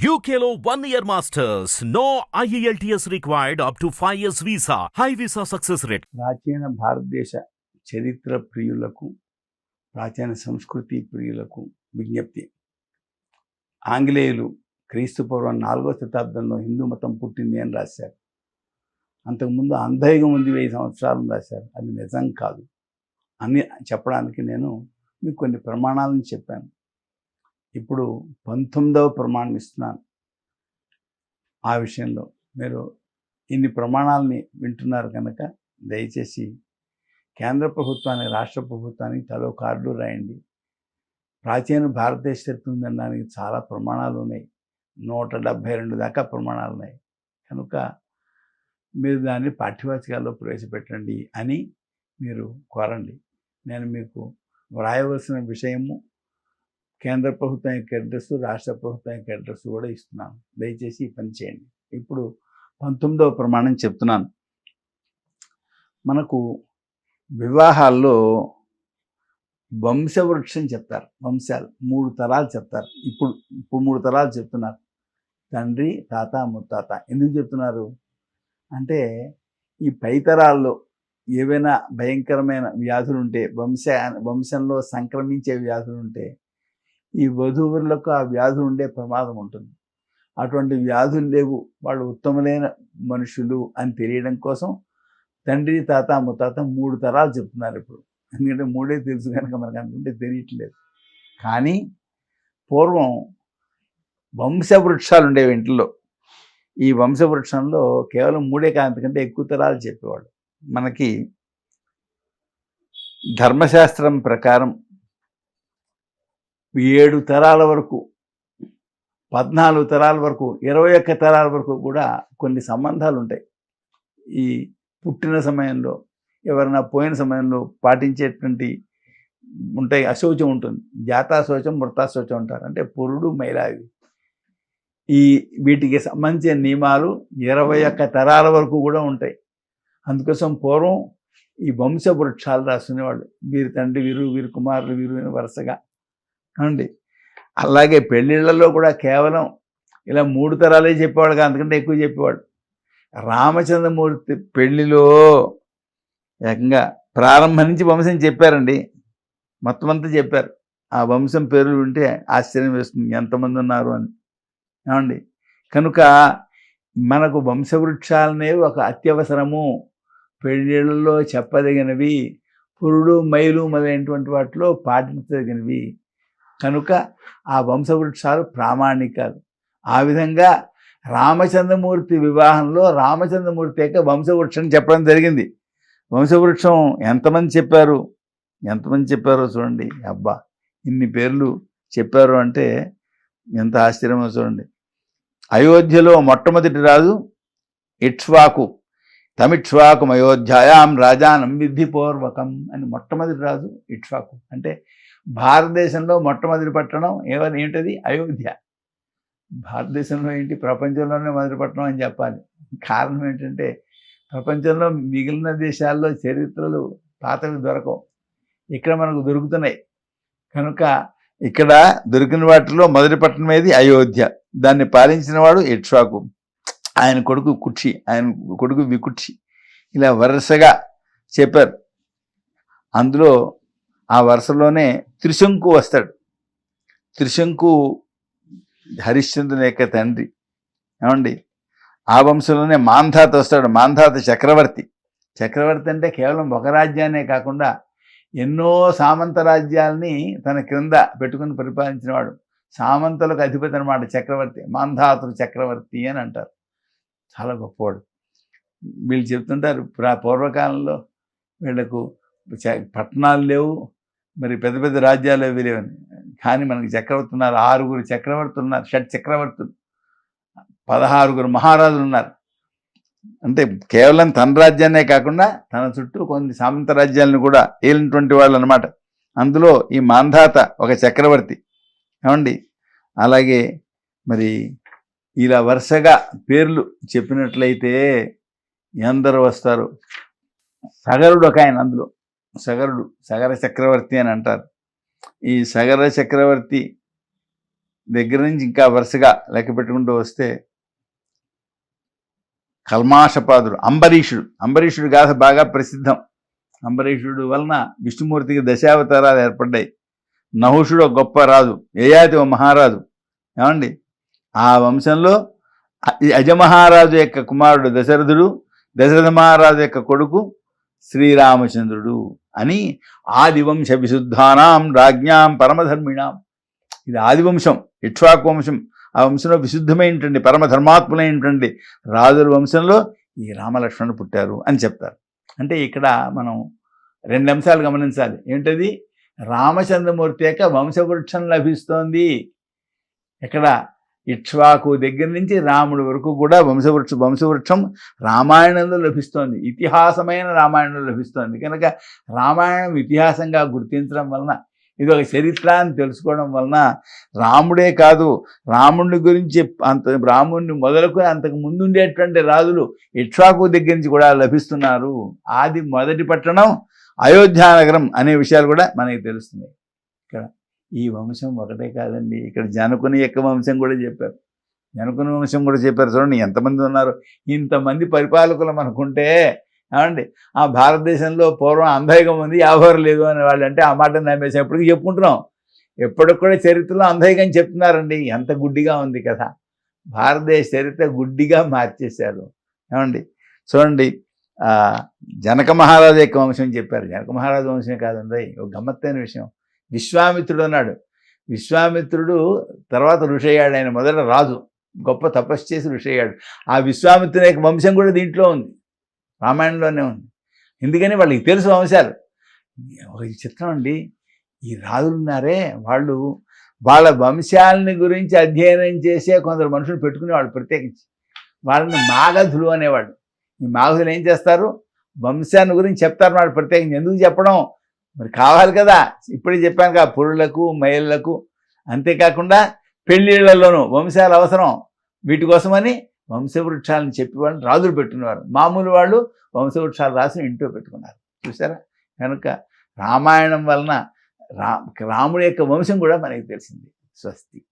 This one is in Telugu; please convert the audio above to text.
UKLO 1 year masters. No IELTS required up to 5 years visa. High visa success rate. ప్రాచీన భారతదేశ చరిత్ర ప్రియులకు, ప్రాచీన సంస్కృతి ప్రియులకు విజ్ఞప్తి. ఆంగ్లేయులు క్రీస్తుపూర్వం 4వ శతాబ్దంలో హిందూ మతం పుట్టింది అని రాశారు. అంతకుముందు అంధయుగం ఉంది 1000 సంవత్సరాలను రాశారు. అది నిజం కాదు అని చెప్పడానికి నేను మీకు కొన్ని ప్రమాణాలను చెప్పాను. ఇప్పుడు 19వ ప్రమాణం ఇస్తున్నాను. ఆ విషయంలో మీరు ఇన్ని ప్రమాణాలని వింటున్నారు కనుక దయచేసి కేంద్ర ప్రభుత్వానికి, రాష్ట్ర ప్రభుత్వానికి తలో కార్డు రాయండి. ప్రాచీన భారతదేశ చరిత్ర ఉందనడానికి చాలా ప్రమాణాలు ఉన్నాయి. 172 దాకా ప్రమాణాలు ఉన్నాయి. కనుక మీరు దాన్ని పాఠ్యవాచకాల్లో ప్రవేశపెట్టండి అని మీరు కోరండి. నేను మీకు వ్రాయవలసిన విషయము కేంద్ర ప్రభుత్వం యొక్క అడ్రస్, రాష్ట్ర ప్రభుత్వం యొక్క అడ్రస్ కూడా ఇస్తున్నాను. దయచేసి ఈ పని చేయండి. ఇప్పుడు 19వ ప్రమాణం చెప్తున్నాను. మనకు వివాహాల్లో వంశవృక్షం చెప్తారు. వంశాలు 3 తరాలు చెప్తారు. ఇప్పుడు 3 తరాలు చెప్తున్నారు. తండ్రి, తాత, ముత్తాత. ఎందుకు చెప్తున్నారు అంటే ఈ పై తరాల్లో ఏవైనా భయంకరమైన వ్యాధులు ఉంటే, వంశంలో సంక్రమించే వ్యాధులు ఉంటే ఈ వధువులకు ఆ వ్యాధులు ఉండే ప్రమాదం ఉంటుంది. అటువంటి వ్యాధులు లేవు, వాళ్ళు ఉత్తమమైన మనుషులు అని తెలియడం కోసం తండ్రి, తాత, ముత్తాత 3 తరాలు చెప్తున్నారు. ఇప్పుడు ఎందుకంటే 3 తెలుసు కనుక మనకు అనుకుంటే తెలియట్లేదు. కానీ పూర్వం వంశవృక్షాలు ఉండేవి ఇంట్లో. ఈ వంశవృక్షంలో కేవలం 3 కాంతికంటే ఎక్కువ తరాలు చెప్పేవాడు. మనకి ధర్మశాస్త్రం ప్రకారం 7 తరాల వరకు, 14 తరాల వరకు, 21 తరాల వరకు కూడా కొన్ని సంబంధాలు ఉంటాయి. ఈ పుట్టిన సమయంలో, ఎవరైనా పోయిన సమయంలో పాటించేటువంటి ఉంటాయి. అశౌచం ఉంటుంది. జాతాశౌచం, మృతాశౌచం అంటారు. అంటే పురుడు, మైలావి. వీటికి సంబంధించిన నియమాలు 21 తరాల వరకు కూడా ఉంటాయి. అందుకోసం పూర్వం ఈ వంశ వృక్షాలు రాసుకునేవాళ్ళు. వీరి తండ్రి వీరు, వీరి కుమారులు వీరు అని వరుసగా అండి. అలాగే పెళ్ళిళ్ళలో కూడా కేవలం ఇలా 3 తరాలే చెప్పేవాడు, అంతకంటే ఎక్కువ చెప్పేవాడు. రామచంద్రమూర్తి పెళ్లిలో ఏకంగా ప్రారంభం నుంచి వంశం చెప్పారండి. మొత్తం అంతా చెప్పారు. ఆ వంశం పేర్లు వింటే ఆశ్చర్యం వేస్తుంది, ఎంతమంది ఉన్నారు అని. ఏమండి, కనుక మనకు వంశవృక్షాలనేవి ఒక అత్యవసరము. పెళ్ళిళ్ళలో చెప్పదగినవి, పురుడు, మైలు మొదలైనటువంటి వాటిలో పాటించదగినవి. కనుక ఆ వంశవృక్షాలు ప్రామాణికాలు. ఆ విధంగా రామచంద్రమూర్తి వివాహంలో రామచంద్రమూర్తి యొక్క వంశవృక్షం చెప్పడం జరిగింది. వంశవృక్షం ఎంతమంది చెప్పారో చూడండి. అబ్బా, ఇన్ని పేర్లు చెప్పారు అంటే ఎంత ఆశ్చర్యమో చూడండి. అయోధ్యలో మొట్టమొదటి రాజు ఇక్ష్వాకు. తమిక్ష్వాకు అయోధ్యాయాం రాజానం విధిపూర్వకం అని మొట్టమొదటి రాజు ఇక్ష్వాకు. అంటే భారతదేశంలో మొట్టమొదటి పట్టణం ఏంటది? అయోధ్య. భారతదేశంలో ఏంటి, ప్రపంచంలోనే మొదటి పట్టణం అని చెప్పాలి. కారణం ఏంటంటే ప్రపంచంలో మిగిలిన దేశాల్లో చరిత్రలు పాతవి దొరకవు, ఇక్కడ మనకు దొరుకుతున్నాయి. కనుక ఇక్కడ దొరికిన వాటిలో మొదటి పట్టణం ఏది? అయోధ్య. దాన్ని పాలించిన వాడు ఇక్ష్వాకు. ఆయన కొడుకు కుక్షి, ఆయన కొడుకు వికుక్షి. ఇలా వరుసగా చెప్పారు. అందులో ఆ వరుసలోనే త్రిశంకు వస్తాడు. త్రిశంకు హరిశ్చంద్రుని యొక్క తండ్రి. ఏమండి, ఆ వంశంలోనే మాంధాత వస్తాడు. మాంధాత చక్రవర్తి. చక్రవర్తి అంటే కేవలం ఒక రాజ్యాన్నే కాకుండా ఎన్నో సామంత రాజ్యాల్ని తన క్రింద పెట్టుకుని పరిపాలించినవాడు. సామంతులకు అధిపతి అనమాట చక్రవర్తి. మాంధాతుడు చక్రవర్తి అని అంటారు. చాలా గొప్పవాడు. వీళ్ళు చెప్తుంటారు పూర్వకాలంలో వీళ్లకు పట్టణాలు లేవు, మరి పెద్ద పెద్ద రాజ్యాలు అవి లేవని. కానీ మనకి చక్రవర్తి ఉన్నారు. 6 చక్రవర్తులు ఉన్నారు. 6 చక్రవర్తులు, 16 మహారాజులు ఉన్నారు. అంటే కేవలం తన రాజ్యాన్నే కాకుండా తన చుట్టూ కొన్ని సామంత రాజ్యాలను కూడా ఏలినటువంటి వాళ్ళు అనమాట. అందులో ఈ మాంధాత ఒక చక్రవర్తి. ఏమండి, అలాగే మరి ఇలా వరుసగా పేర్లు చెప్పినట్లయితే ఎందరో వస్తారు. సగరుడు ఒక ఆయన. అందులో సగర చక్రవర్తి అని అంటారు. ఈ సగర చక్రవర్తి దగ్గర నుంచి ఇంకా వరుసగా లెక్క పెట్టుకుంటూ వస్తే కల్మాషపాదుడు, అంబరీషుడు గాథ బాగా ప్రసిద్ధం. అంబరీషుడు వలన విష్ణుమూర్తికి దశావతారాలు ఏర్పడ్డాయి. నహుషుడు ఒక గొప్ప రాజు, యయాతి ఒక మహారాజు. ఏమండి, ఆ వంశంలో అజమహారాజు యొక్క కుమారుడు దశరథుడు, దశరథ మహారాజు యొక్క కొడుకు శ్రీరామచంద్రుడు అని ఆదివంశ విశుద్ధానాం రాజ్ఞాం పరమధర్మిణాం. ఇది ఆదివంశం, ఇక్ష్వాకు వంశం. ఆ వంశంలో విశుద్ధమైనటువంటి పరమధర్మాత్ములైనటువంటి రాజుల వంశంలో ఈ రామలక్ష్మణుడు పుట్టారు అని చెప్తారు. అంటే ఇక్కడ మనం 2 అంశాలు గమనించాలి. ఏంటది? రామచంద్రమూర్తి యొక్క వంశవృక్షం లభిస్తోంది. ఇక్కడ ఇక్ష్వాకు దగ్గర నుంచి రాముడి వరకు కూడా వంశవృక్షం రామాయణంలో లభిస్తోంది. ఇతిహాసమైన రామాయణంలో లభిస్తోంది. కనుక రామాయణం ఇతిహాసంగా గుర్తించడం వలన, ఇది ఒక చరిత్ర అని తెలుసుకోవడం వలన రాముడే కాదు, రాముడి గురించి రాముడిని మొదలుకొని అంతకు ముందు ఉండేటువంటి రాజులు ఇక్ష్వాకు దగ్గర నుంచి కూడా లభిస్తున్నారు. ఆది మొదటి పట్టణం అయోధ్యానగరం అనే విషయాలు కూడా మనకి తెలుస్తున్నాయి. ఇక్కడ ఈ వంశం ఒకటే కాదండి, ఇక్కడ జనకుని యొక్క వంశం కూడా చెప్పారు. జనకుని వంశం కూడా చెప్పారు. చూడండి ఎంతమంది ఉన్నారు. ఇంతమంది పరిపాలకులు మనకుంటే ఏమండి, ఆ భారతదేశంలో పూర్వం అంధైకం ఉంది, యాభారు లేదు అనే వాళ్ళు అంటే ఆ మాట నమ్మేసి ఎప్పటికీ చెప్పుకుంటున్నాం. ఎప్పటికి కూడా చరిత్రలో అంధైకం చెప్తున్నారండి. ఎంత గుడ్డిగా ఉంది కదా, భారతదేశ చరిత్ర గుడ్డిగా మార్చేశారు. ఏమండి చూడండి, జనక మహారాజు యొక్క వంశం చెప్పారు. జనక మహారాజు వంశమే కాదండి, ఒక గమ్మత్తైన విషయం. విశ్వామిత్రుడు అన్నాడు. విశ్వామిత్రుడు తర్వాత ఋషి అయ్యాడు. ఆయన మొదట రాజు, గొప్ప తపస్సు చేసి ఋషి అయ్యాడు. ఆ విశ్వామిత్రుని యొక్క వంశం కూడా దీంట్లో ఉంది, రామాయణంలోనే ఉంది. ఎందుకని వాళ్ళకి తెలుసు వంశాలు. ఒక చిత్రం అండి, ఈ రాజులు ఉన్నారే వాళ్ళు వాళ్ళ వంశాలని గురించి అధ్యయనం చేసే కొందరు మనుషులు పెట్టుకునేవాళ్ళు. ప్రత్యేకించి వాళ్ళని మాగధులు అనేవాడు. ఈ మాగధులు ఏం చేస్తారు? వంశాన్ని గురించి చెప్తారు వాళ్ళు ప్రత్యేకించి. ఎందుకు చెప్పడం? మరి కావాలి కదా. ఇప్పుడే చెప్పాను కదా, పురులకు మహిళలకు. అంతేకాకుండా పెళ్ళిళ్ళలోనూ వంశాలు అవసరం. వీటి కోసమని వంశవృక్షాలను చెప్పేవాళ్ళు రాజులు పెట్టుకునేవారు. మామూలు వాళ్ళు వంశవృక్షాలు రాసి ఇంట్లో పెట్టుకున్నారు. చూసారా? కనుక రామాయణం వలన రాముడి యొక్క వంశం కూడా మనకి తెలిసింది. స్వస్తి.